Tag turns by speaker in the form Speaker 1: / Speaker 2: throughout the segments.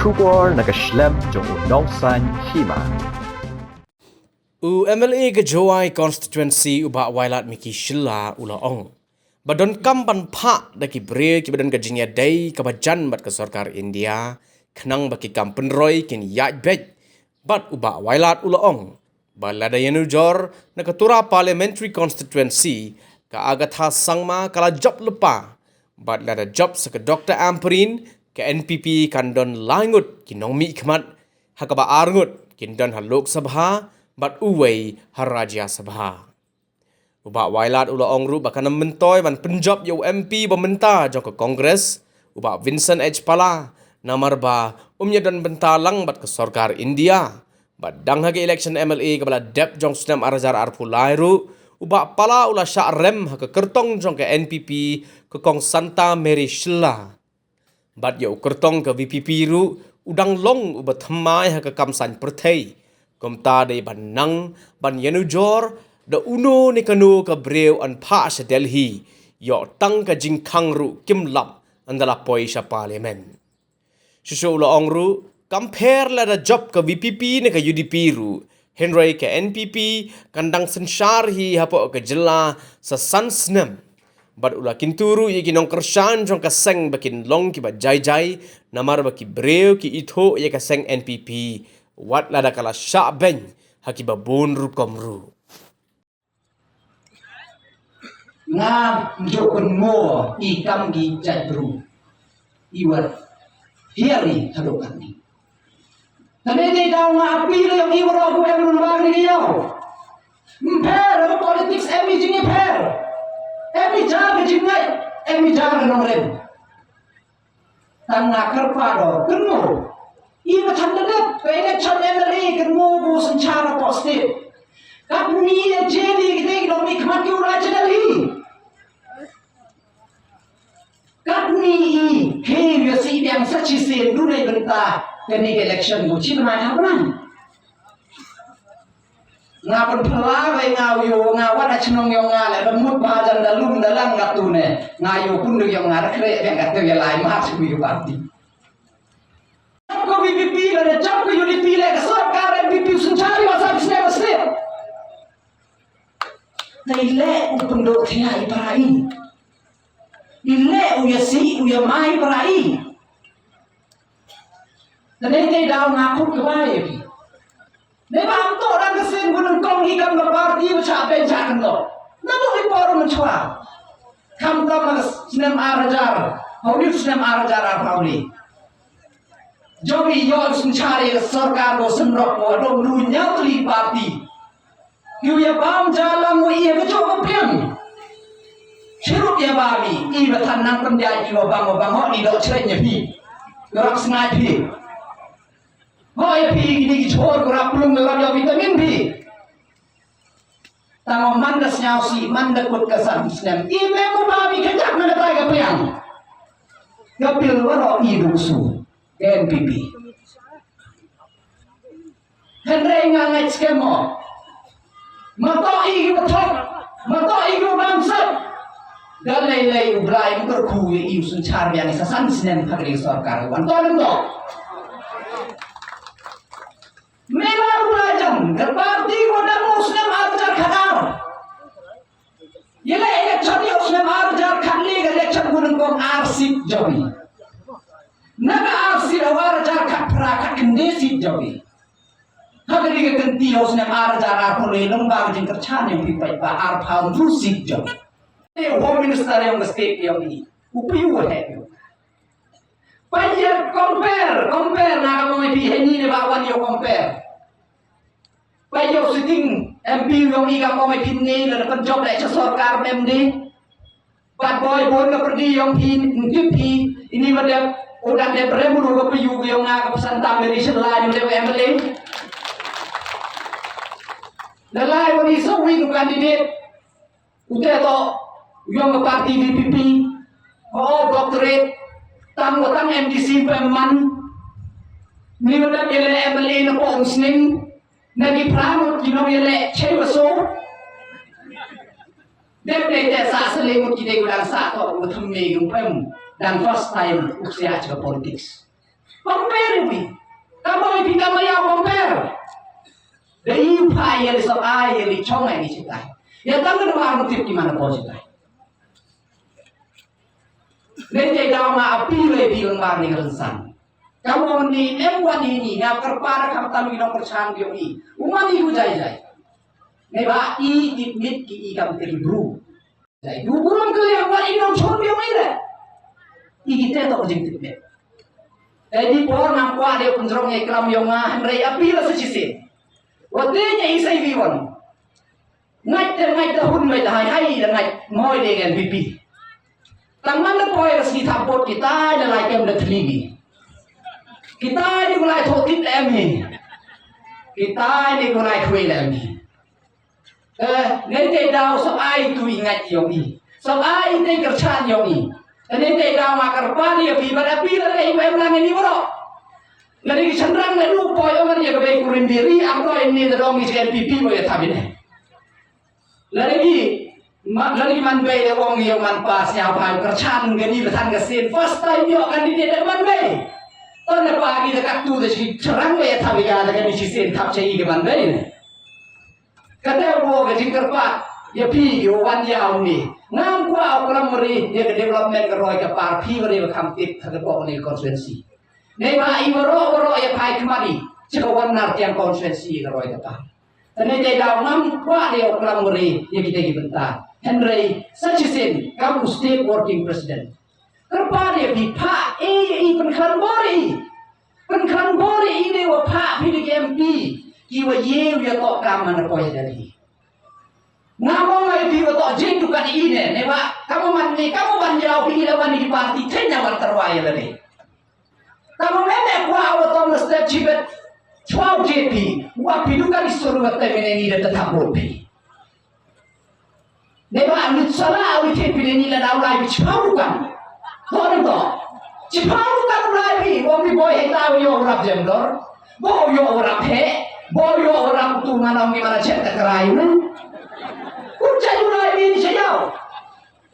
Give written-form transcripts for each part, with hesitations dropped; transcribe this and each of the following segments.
Speaker 1: Shubor nakaslem jong Nausan Hima.
Speaker 2: MLA ke Jowai constituency ubah wailat miki shilla ulaong. Badon kampan pak daki bre ki badan gajinya day kabajan bat ke sarkar India kenang baki kampen roy kin yat bej bat ubah wailat ulaong. Balada yanujor na ketura parliamentary constituency ka agatha sangma kala job lepa bat lada job seke Dr. Amperin ke NPP kandon langut kinong mi khmat hakaba arngut kindon ha Lok Sabha bat uwei ha Rajya Sabha. Ubak wailat ula ongru bakana mentoy ban penjob yo MP bementa jong ke Kongres ubak Vincent H. Pala namar ba dan bentalang bat ke sarkar India bat dang hage election MLA ke bala dep jong senam arajar arpu lairu ubak Pala ula syak rem ha ke kertong jong ke NPP ke Kong Santa Mary Shilla bat yo kertong ke VPP ru udang long ubat themai ha ke kamsan perthei komta de ban nang ban yanujor da uno ni kanu ka breu an pa sa Delhi yo tang ka jingkhang ru kimlap andala poi sa parliament susu la ongru compare la da job ka VPP ni ka UDP ru Henry ka NPP kandang sensar hi hapo ka jela sa sansnem bat ula kinturu ye kinong kersan jong ka seng bakin long ki ba jai namar baki breu ki itho ye ka seng NPP wat lada kala syak ben haki ba bon ru komru
Speaker 3: nga jokon mo ikam gi jadru iwar hiari hadokan ni tabe de daw nga apilo yung iwaro ko ang bang ni yaw mper politics emi jingi per emi jar jingai emi jar nong rem tanga karpado kenmo iba thandadat pele chanelari kenmo bu sanchara poste kapni jeli gite no mi khmat ki ura chaneli kapni he yo si yang sachi se dure benta kani election bu chi mana hapan ngapun pela we ngayo ngawat achnong yo ngale remut bajan dalum dalang ngatune ngayo pun yo ngarekre yang kate ya lai ma su yo parti ko VPP la jam ko UDP la sarkar MPP sunchari masa bisne basne naile upundo thia iparai ile uyasi uyamai parai nanete daw ngakut kebae pi Nebang to orang kesen gunung kong hikam ke parti ucap pencakan to. Namu ipor mencuat. Kam kam senam arajar. Hauli senam arajar apauli. Jogi yon sencari sarkar do senrok mo do dunya tli parti. Kiu ya bam jalan mo iya ke jog piang. Shirut ya bami i batan nang penjai iwa bang ho ni do cerenya pi. Gerak sengai pi. Hoy pi gini chor gura plung gura yo vitamin pi tamo mandas nyau si mandak kut kasam snem ime mo ba mi kajak na tay ga piang yo pil waro i dusu NPP henre nga ngai skemo mato i batok mato i gru bangsat dalai lai ubrai mukar ku i usun char yang sasan snem khagri sarkar wan to ndo Memang belajar berparti pada Muslim arjar khadar. Yela election Muslim arjar khadli election gunung kong arsip jawi. Naga arsip arjar khadra khadkendesi jawi. Hagli ke kenti Muslim arjar arpule lembang jeng kerchan yang pipai ba arpau rusik jawi. Home Minister yang state yang ini upiu hai. Panjat compare naga mo pi heni ne bawan yo compare. Payo sitting MP yang iga mo pi ne le penjob le sarkar memdi. Bad boy bon ka perdi yang pi ini madam udah de bremuru ka piyu yang naga Santa Mary Shilla ni le MLA. Lalai bani so wi candidate udah to yang parti VPP doctorate tang MDC peman ni wadam yele MLA na po muslim nagi pramot kino yele chewaso depde te sa selimut kide gudang sa to uthme yung pem dan first time usia cha politics compare pi kamu pi kamu ya compare dari upaya yang soal yang dicong ini cerita ya tangan luar motif gimana kau cerita nanti dalam api lebih lembar nih rensan kamu ni emwan ini ngap kerpara kamu tahu ini percaya ini umat ini jai neba i ditmit ki i kamu teribru jai duburan kalian wan ini orang cor biang ini i kita tak ujung ditmit jadi por nampak dia penjerongnya kelam yang ngah api lah secisi Wadenya isai viwan. Ngai tahun mai hai dan ngai moi dengan pipi. Tangman na poi rasi thapot kita na lai kem na thligi. Kita ni gulai thotit emi. Kita ni gulai khui emi. Nên đau sao ai tui ngai yogi. Sao ai te kerchan yogi. Nên đau makar pani api pada api la ei em lang ni bro. Lagi cenderang na lu poi orang yang kebaik kurim diri, aku ini terong isi NPP boleh tapi ni. Lagi manbay le wong yang manpas yang apa kerchan gani betan kesin first time yo kandidat manbay. Tahun pagi dekat tu desi cerang boleh tapi ya dekat isi sen tap cai ke manbay. Kata wo ke jingkerpat ya pi yo wan ya ni. Ngam kwa okram meri ya ke development ke roi ke par pi meri ke kampit ke pok ni konstituensi. Neba iboro ya pai kemari cekawan nartian konstituensi ke roi ke par. Tadi dia dah ngam kwa dia okram meri ya kita bentar. Henry Sachisin, kamu state working president. Kerpa dia pipa, penkan bori ini wapa pilih MP, kiwa ye dia tok kaman apa ya dari. Ngomong lagi dia tok jeng dukan ini, neba kamu manjau pilih lawan di parti, tanya wan terwaya lagi. Kamu memang kuah awak mesti cibet, cuau JP, wah pidukan disuruh temen ini tetap bopi. Neba amit salah awak pilih ni lah awak cipaukan, orang tu cipaukan lagi, wami boy tahu yo orang jemdor, boy yo orang he, boy yo orang tu mana cerita kerayun, kunci lagi ni saya.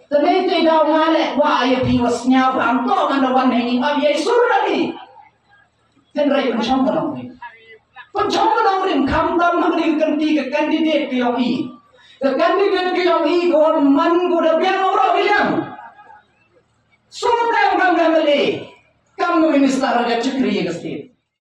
Speaker 3: Ternyata dah malek wah ayah piwasnya bangko mana wan ini abi suruh lagi. Henry pencong orang kamdam mengerikan tiga kandidat POI. Kandidat POI kau man kau dah biang orang bilang. Semua orang beli. Kamu minister raja cekri ke state.